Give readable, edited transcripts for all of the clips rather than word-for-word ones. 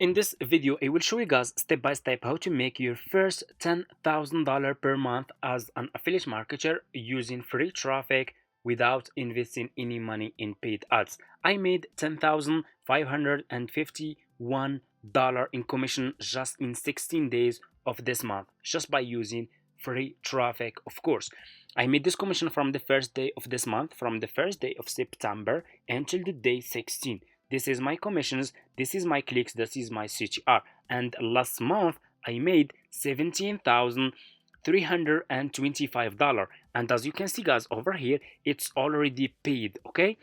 In this video, I will show you guys step by step how to make your first $10,000 per month as an affiliate marketer using free traffic without investing any money in paid ads. I made $10,551 in commission just in 16 days of this month, just by using free traffic, of course. I made this commission from the first day of this month, from the first day of September until the day 16. This is my commissions, this is my clicks, this is my CTR. And last month I made $17,325. And as you can see, guys, over here it's already paid. Okay,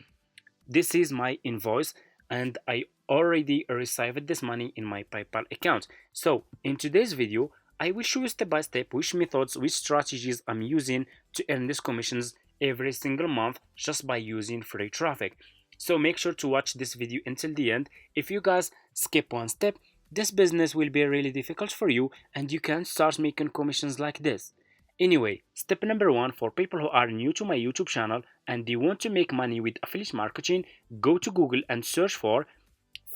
this is my invoice and I already received this money in my PayPal account. So in today's video I will show you step by step which methods, which strategies I'm using to earn these commissions every single month just by using free traffic. So make sure to watch this video until the end. If you guys skip one step, this business will be really difficult for you and you can start making commissions like this. Anyway, step number one for people who are new to my YouTube channel and they want to make money with affiliate marketing, go to Google and search for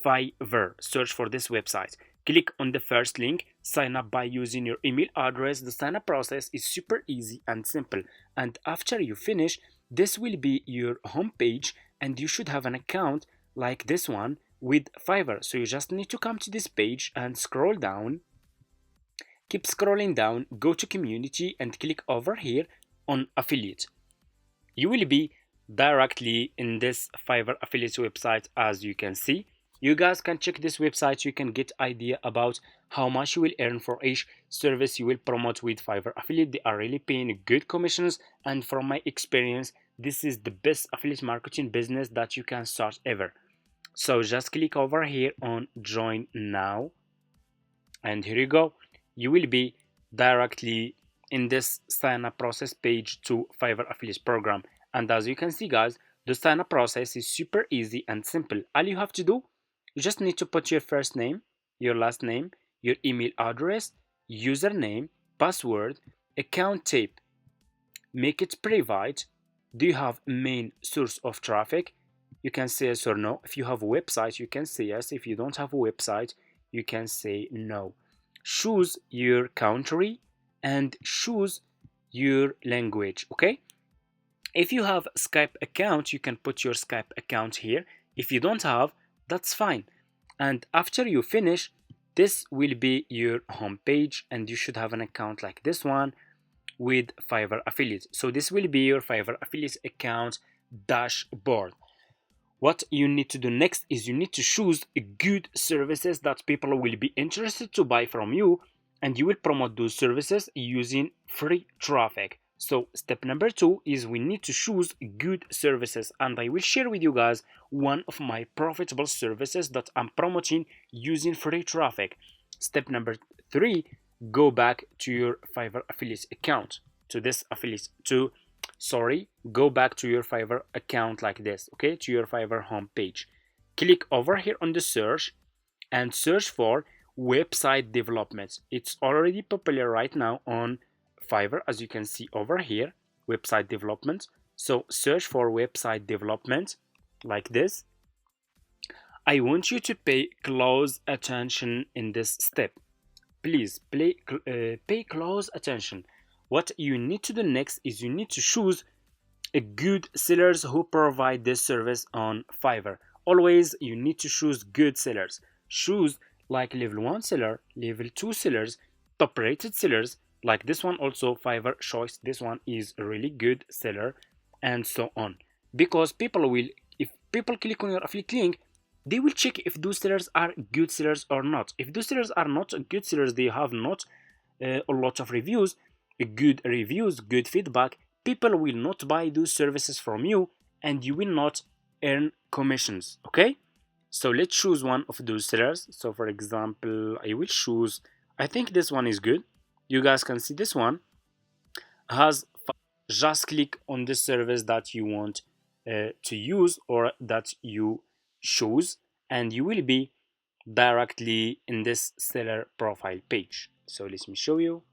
Fiverr. Search for this website. Click on the first link, sign up by using your email address. The sign up process is super easy and simple. And after you finish, this will be your home page and you should have an account like this one with Fiverr. So you just need to come to this page and scroll down. Keep scrolling down, go to community and click over here on affiliate. You will be directly in this Fiverr affiliate website. As you can see, you guys can check this website. You can get idea about how much you will earn for each service you will promote with Fiverr affiliate. They are really paying good commissions, and from my experience this is the best affiliate marketing business that you can start ever. So just click over here on join now and here you go. You will be directly in this sign up process page to Fiverr affiliate program. And as you can see, guys, the sign up process is super easy and simple. All you have to do, you just need to put your first name, your last name, your email address, username, password, account type, make it private. Do you have main source of traffic? You can say yes or no. If you have a website, you can say yes. If you don't have a website, you can say no. Choose your country and choose your language. Okay, if you have Skype account, you can put your Skype account here. If you don't have, that's fine. And after you finish, this will be your home page and you should have an account like this one with Fiverr affiliate. So this will be your Fiverr affiliate account dashboard. What you need to do next is you need to choose good services that people will be interested to buy from you, and you will promote those services using free traffic. So step number two is we need to choose good services, and I will share with you guys one of my profitable services that I'm promoting using free traffic. Step number three, go back to your Fiverr affiliate account, to this affiliate, go back to your Fiverr account like this, okay, to your Fiverr homepage. Click over here on the search and search for website development. It's already popular right now on Fiverr, as you can see over here, website development. So search for website development like this. I want you to pay close attention in this step. Please pay close attention. What you need to do next is you need to choose a good sellers who provide this service on Fiverr. Always you need to choose good sellers. Choose like level 1 seller, level 2 sellers, top rated sellers like this one. Also Fiverr choice, this one is a really good seller, and so on. Because people will, if people click on your affiliate link, they will check if those sellers are good sellers or not. If those sellers are not good sellers, they have not a lot of reviews, good reviews, good feedback, people will not buy those services from you and you will not earn commissions. Okay, so let's choose one of those sellers. So for example, I will choose, I think this one is good. You guys can see this one has, just click on the service that you want to use or that you choose and you will be directly in this seller profile page. So let me show you.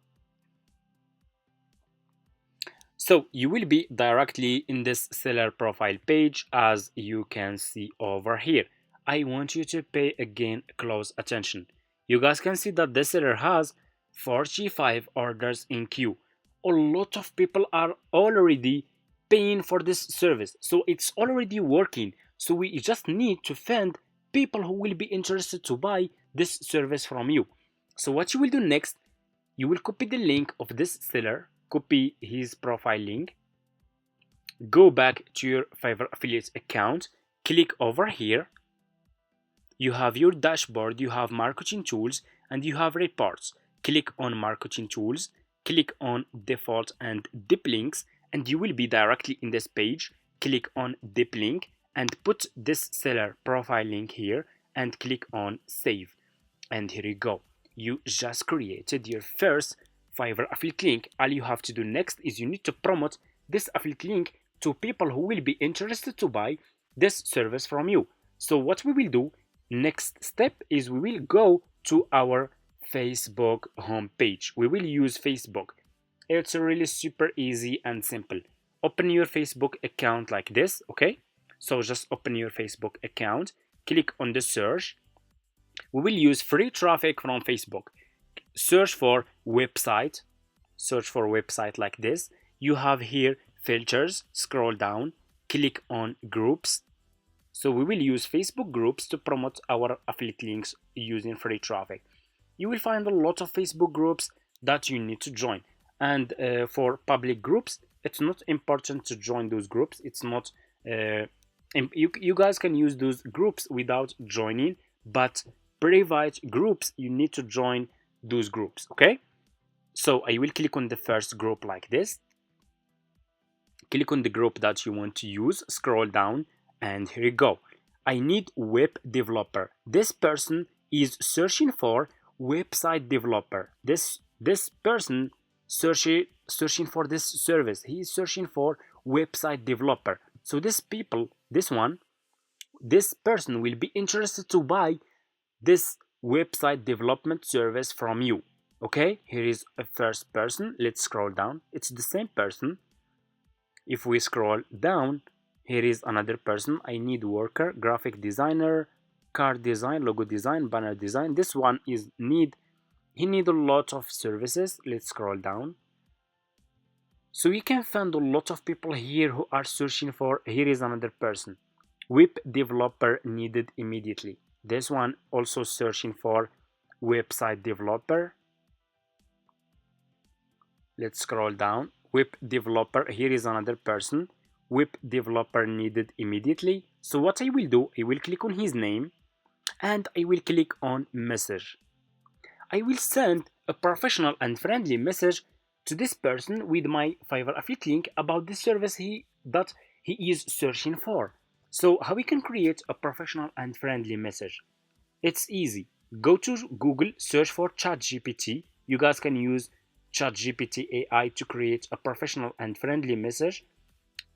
So you will be directly in this seller profile page, as you can see over here. I want you to pay again close attention. You guys can see that the seller has 45 orders in queue. A lot of people are already paying for this service, so it's already working. So we just need to find people who will be interested to buy this service from you. So what you will do next, you will copy the link of this seller, copy his profile link, go back to your Fiverr affiliate account, click over here. You have your dashboard, you have marketing tools, and you have reports. Click on marketing tools, click on default and deep links, and you will be directly in this page. Click on deep link and put this seller profile link here and click on save. And here you go. You just created your first Fiverr affiliate link. All you have to do next is you need to promote this affiliate link to people who will be interested to buy this service from you. So what we will do next step is we will go to our Facebook homepage. We will use Facebook. It's really super easy and simple. Open your Facebook account like this, okay? So just open your Facebook account, click on the search. We will use free traffic from Facebook. Search for website, like this. You have here filters, scroll down, click on groups. So we will use Facebook groups to promote our affiliate links using free traffic. You will find a lot of Facebook groups that you need to join. And for public groups, it's not important to join those groups. It's not, you guys can use those groups without joining, but private groups, you need to join those groups, okay? So I will click on the first group like this. Click on the group that you want to use, scroll down, and here you go. I need web developer. This person is searching for website developer. This person searching for this service. He is searching for website developer. So this person will be interested to buy this website development service from you. Okay, here is a first person. Let's scroll down. It's the same person. If we scroll down, here is another person. I need worker, graphic designer, card design, logo design, banner design. This one is he need a lot of services. Let's scroll down. So you can find a lot of people here who are searching for. Here is another person. Web developer needed immediately. This one also searching for website developer. Let's scroll down. Web developer, here is another person. Web developer needed immediately. So what I will do, I will click on his name and I will click on message. I will send a professional and friendly message to this person with my Fiverr affiliate link about the service that he is searching for. So how we can create a professional and friendly message? It's easy. Go to Google, search for ChatGPT. You guys can use ChatGPT AI to create a professional and friendly message.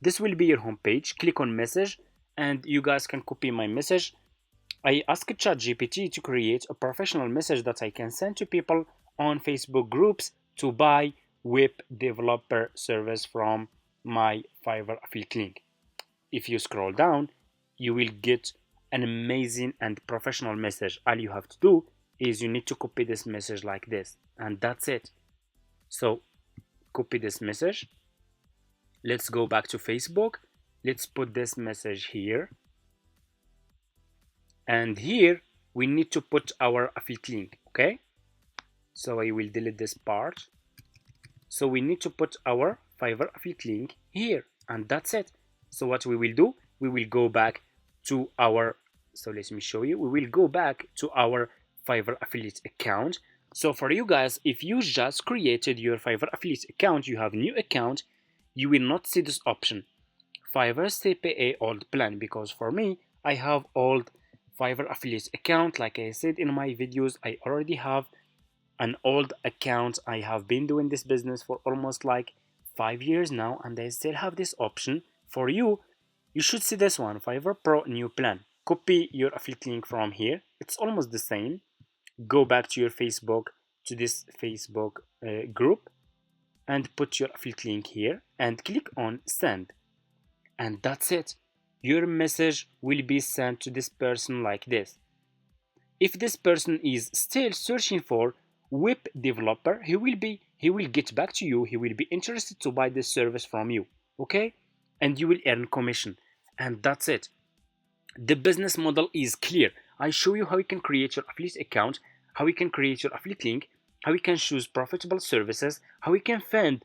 This will be your homepage. Click on message and you guys can copy my message. I asked ChatGPT to create a professional message that I can send to people on Facebook groups to buy web developer service from my Fiverr affiliate link. If you scroll down, you will get an amazing and professional message. All you have to do is you need to copy this message like this, and that's it. So copy this message. Let's go back to Facebook. Let's put this message here. And here we need to put our affiliate link, okay? So I will delete this part. So we need to put our Fiverr affiliate link here, and that's it. So what we will do, we will go back to our, so let me show you, we will go back to our Fiverr affiliate account. So for you guys, if you just created your Fiverr affiliate account, you have a new account, you will not see this option, Fiverr CPA old plan, because for me, I have old Fiverr affiliate account. Like I said in my videos, I already have an old account. I have been doing this business for almost like 5 years now, and I still have this option. For you, you should see this one, Fiverr Pro new plan. Copy your affiliate link from here. It's almost the same. Go back to your Facebook, to this Facebook group, and put your affiliate link here and click on send. And that's it. your message will be sent to this person like this. If this person is still searching for web developer, he will get back to you. He will be interested to buy this service from you, okay? And you will earn commission, and that's it. The business model is clear. I show you how you can create your affiliate account, how you can create your affiliate link, how you can choose profitable services, how you can find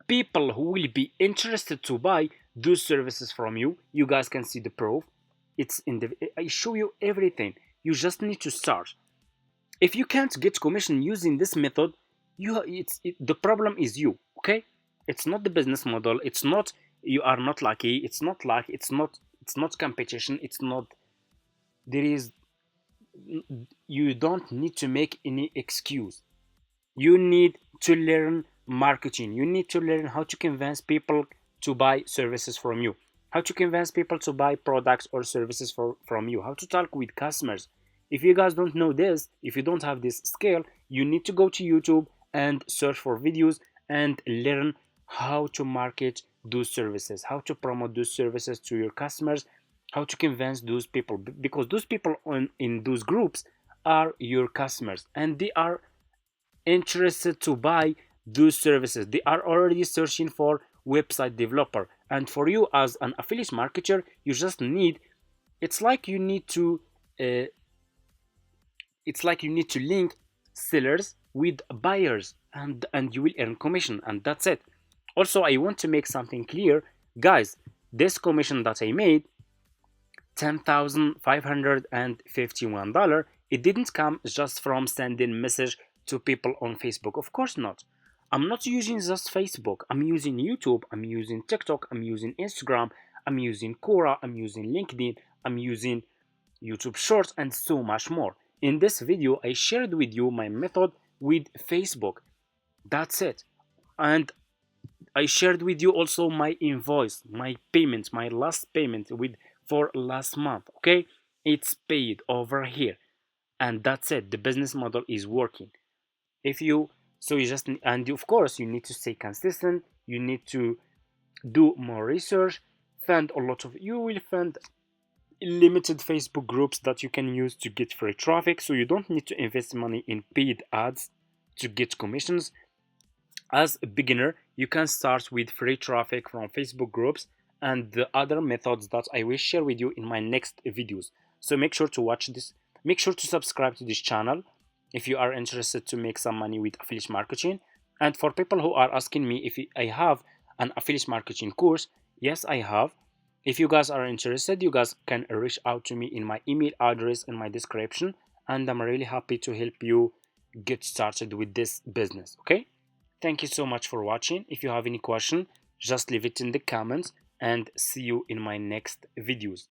people who will be interested to buy those services from you. You guys can see the proof. It's in the I show you everything. You just need to start. If you can't get commission using this method, the problem is you, okay? It's not the business model. It's not, you are not lucky. It's not luck. It's not competition. It's not, there is, you don't need to make any excuse. You need to learn marketing. You need to learn how to convince people to buy services from you, how to convince people to buy products or services from you, how to talk with customers. If you guys don't know this, if you don't have this skill, you need to go to YouTube and search for videos and learn how to market those services, how to promote those services to your customers, how to convince those people, because those people in those groups are your customers and they are interested to buy those services. They are already searching for website developer, and for you as an affiliate marketer, you just need, it's like you need to uh, link sellers with buyers, and you will earn commission, and that's it. Also, I want to make something clear, guys. This commission that I made, $10,551, it didn't come just from sending message to people on Facebook. Of course not. I'm not using just Facebook. I'm using YouTube, I'm using TikTok, I'm using Instagram, I'm using Quora, I'm using LinkedIn, I'm using YouTube Shorts, and so much more. In this video, I shared with you my method with Facebook. That's it. And I shared with you also my invoice, my payment, my last payment for last month. Okay, it's paid over here, and that's it. The business model is working. If you so you just, and of course you need to stay consistent. You need to do more research. You will find limited Facebook groups that you can use to get free traffic. So you don't need to invest money in paid ads to get commissions. As a beginner, you can start with free traffic from Facebook groups and the other methods that I will share with you in my next videos. So make sure to watch this. Make sure to subscribe to this channel if you are interested to make some money with affiliate marketing. And for people who are asking me if I have an affiliate marketing course, yes, I have. If you guys are interested, you guys can reach out to me in my email address in my description, and I'm really happy to help you get started with this business. Okay, thank you so much for watching. If you have any question, just leave it in the comments, and see you in my next videos.